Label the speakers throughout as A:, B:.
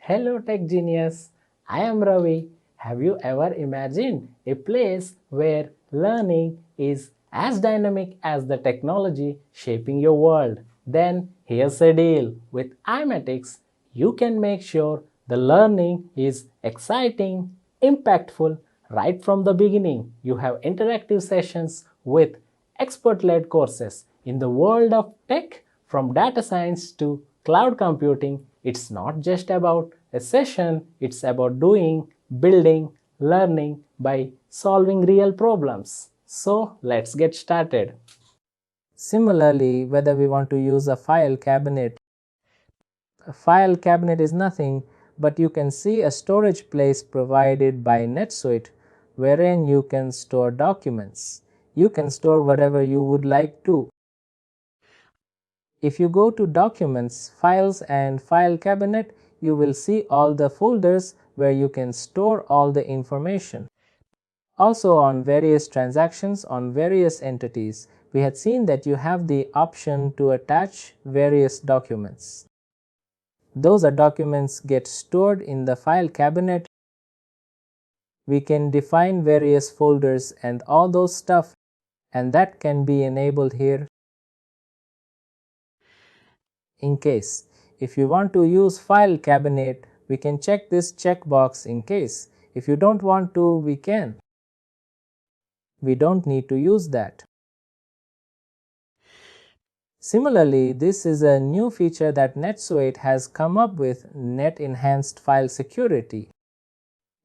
A: Hello Tech Genius, I am Ravi. Have you ever imagined a place where learning is as dynamic as the technology shaping your world? Then here's a deal. With iMatix, you can make sure the learning is exciting, impactful right from the beginning. You have interactive sessions with expert-led courses. In the world of tech, from data science to cloud computing, it's not just about a session, it's about doing, building, learning by solving real problems. So let's get started. Similarly, whether we want to use a file cabinet is nothing, but you can see a storage place provided by NetSuite wherein you can store documents. You can store whatever you would like to. If you go to Documents, Files and File Cabinet, you will see all the folders where you can store all the information. Also on various transactions on various entities, we had seen that you have the option to attach various documents. Those documents get stored in the File Cabinet. We can define various folders and all those stuff, and that can be enabled here. In case if you want to use File Cabinet, we can check this checkbox in case. If you don't want to, we can. We don't need to use that. Similarly, this is a new feature that NetSuite has come up with, Net Enhanced File Security.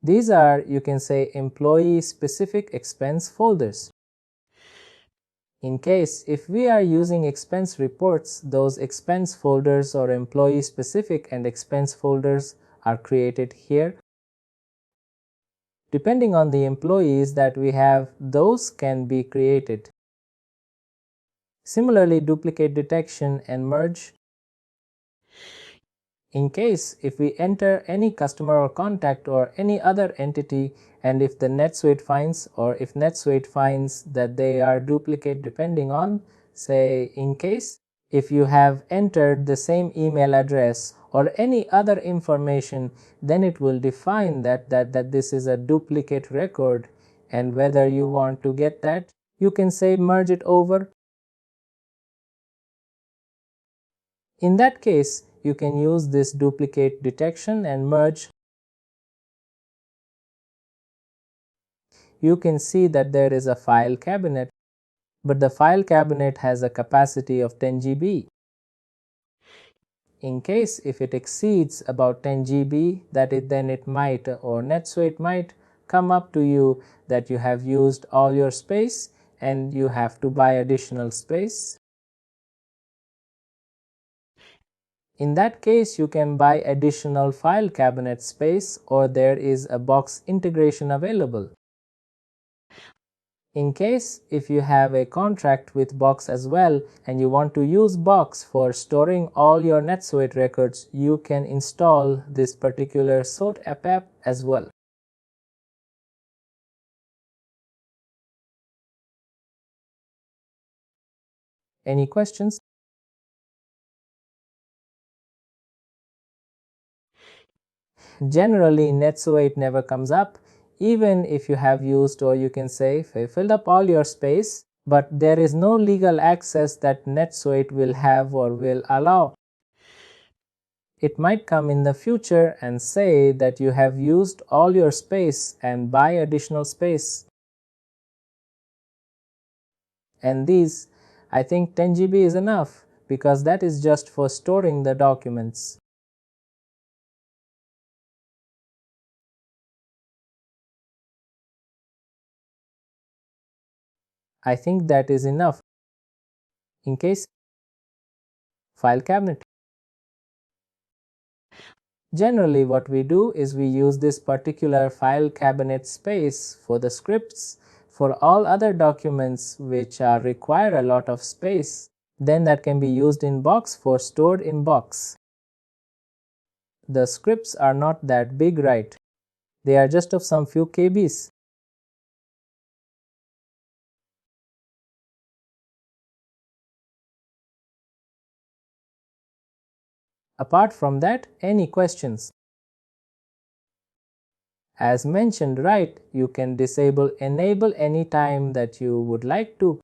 A: These are, you can say, employee-specific expense folders. In case if we are using expense reports, those expense folders or employee specific and expense folders are created here. Depending on the employees that we have, those can be created. Similarly, duplicate detection and merge. In case if we enter any customer or contact or any other entity, and if the NetSuite finds, or if NetSuite finds that they are duplicate, depending on, say, in case if you have entered the same email address or any other information, then it will define that this is a duplicate record, and whether you want to get that, you can say merge it over. In that case, you can use this duplicate detection and merge. You can see that there is a file cabinet, but the file cabinet has a capacity of 10 GB. In case if it exceeds about 10 GB, then it might, or NetSuite might come up to you that you have used all your space and you have to buy additional space. In that case, you can buy additional file cabinet space, or there is a box integration available. In case if you have a contract with Box as well and you want to use Box for storing all your NetSuite records, you can install this particular SOAT app as well. Any questions? Generally, NetSuite never comes up, even if you have used, or you can say filled up all your space, but there is no legal access that NetSuite will have or will allow. It might come in the future and say that you have used all your space and buy additional space. And these, I think 10 GB is enough, because that is just for storing the documents. I think that is enough. In case file cabinet. Generally what we do is we use this particular file cabinet space for the scripts. For all other documents which require a lot of space, then that can be used in Box for stored in Box. The scripts are not that big, right? They are just of some few KBs. Apart from that, any questions? As mentioned, right, you can disable enable anytime that you would like to.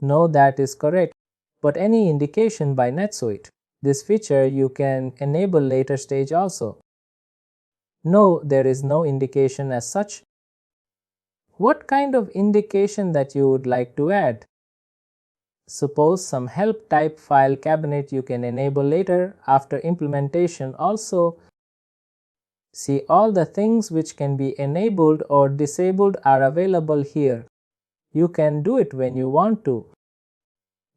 A: No, that is correct. But any indication by NetSuite, this feature you can enable later stage also. No, there is no indication as such. What kind of indication that you would like to add? Suppose some help type file cabinet you can enable later after implementation also. See, all the things which can be enabled or disabled are available here. You can do it when you want to.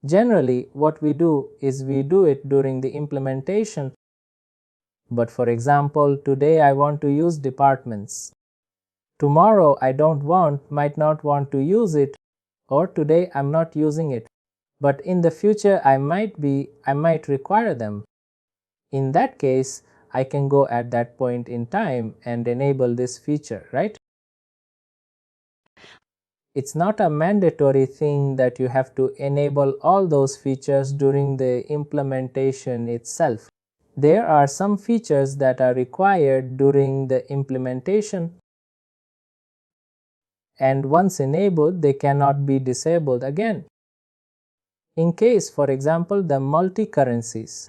A: Generally, what we do is we do it during the implementation. But for example, today I want to use departments. Tomorrow I might not want to use it, or today I'm not using it. But in the future I might require them. In that case, I can go at that point in time and enable this feature, right? It's not a mandatory thing that you have to enable all those features during the implementation itself. There are some features that are required during the implementation, and once enabled, they cannot be disabled again. In case, for example, the multi-currencies.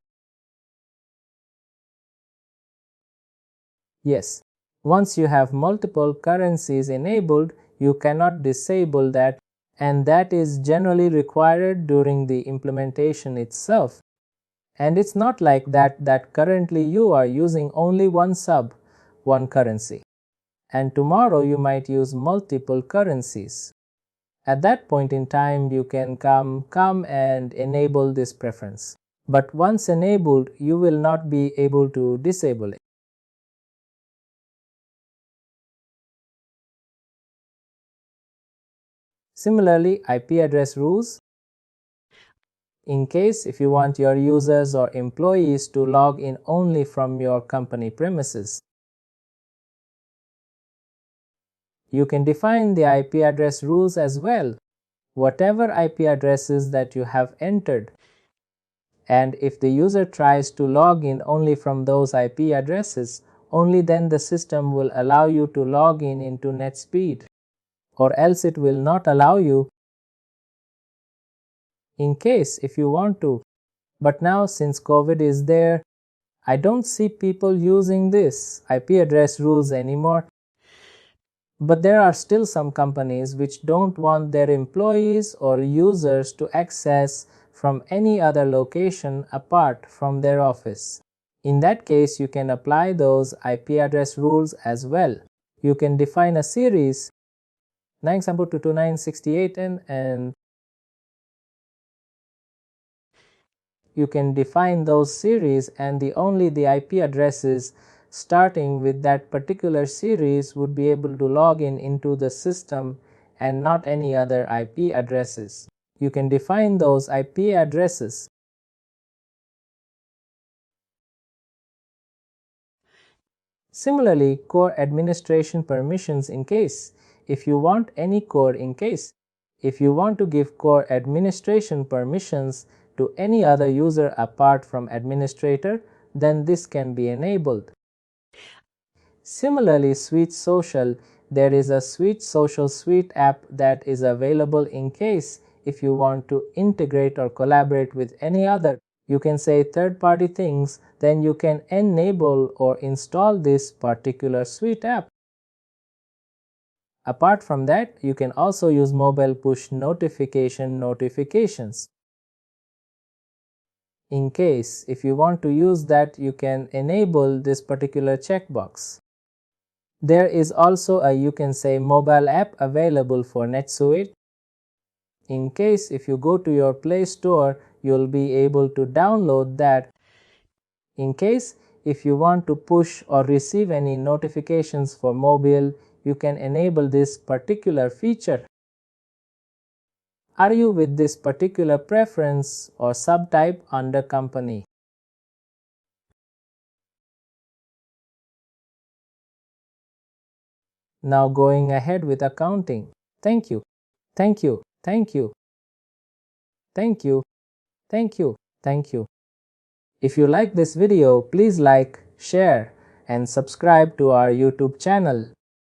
A: Yes, once you have multiple currencies enabled, you cannot disable that, and that is generally required during the implementation itself. And it's not like that currently you are using only one currency, and tomorrow you might use multiple currencies. At that point in time, you can come and enable this preference. But once enabled, you will not be able to disable it. Similarly, IP address rules. In case if you want your users or employees to log in only from your company premises, you can define the IP address rules as well. Whatever IP addresses that you have entered, and if the user tries to log in only from those IP addresses, only then the system will allow you to log in into NetSuite, or else it will not allow you in case if you want to. But now since COVID is there, I don't see people using this IP address rules anymore. But there are still some companies which don't want their employees or users to access from any other location apart from their office. In that case, you can apply those IP address rules as well. You can define a series 9.229.68 and you can define those series, and only the IP addresses starting with that particular series would be able to log in into the system and not any other IP addresses. You can define those IP addresses. Similarly, core administration permissions in case if you want to give core administration permissions to any other user apart from administrator, then this can be enabled. Similarly, Suite Social, there is a Suite Social Suite app that is available in case if you want to integrate or collaborate with any other, you can say third-party things, then you can enable or install this particular Suite app. Apart from that, you can also use mobile push notifications. In case if you want to use that, you can enable this particular checkbox. There is also a you can say mobile app available for NetSuite. In case if you go to your Play Store, you'll be able to download that. In case if you want to push or receive any notifications for mobile, you can enable this particular feature. Are you with this particular preference or subtype under company? Now going ahead with accounting. Thank you. Thank you. Thank you. Thank you. Thank you. Thank you. If you like this video, please like, share, and subscribe to our YouTube channel.